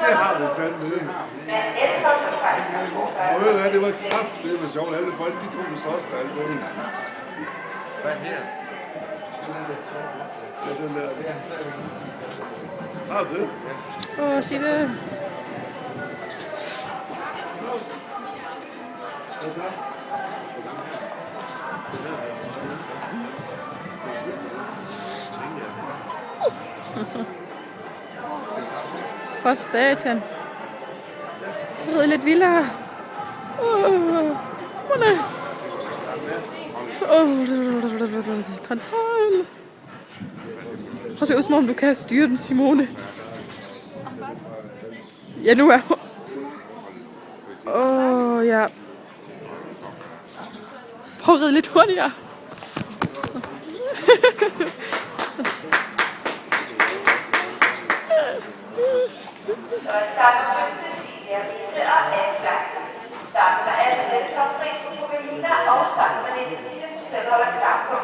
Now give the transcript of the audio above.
Det har vi fandme ikke. Og ved du hvad, det var kraftedeme sjovt. Alle folk, de tog det største album. Hvad her? Ja, den der. Har du det? Sig det. Hvad så? For satan. Rid lidt vildere. Simone. Kontrol. Prøv at se ud, som om du kan styre den, Simone. Ja, nu er hun. Ja. Prøv at ride lidt hurtigere. Starten med alle deltagere på Berliner og starten med 90% holder klar på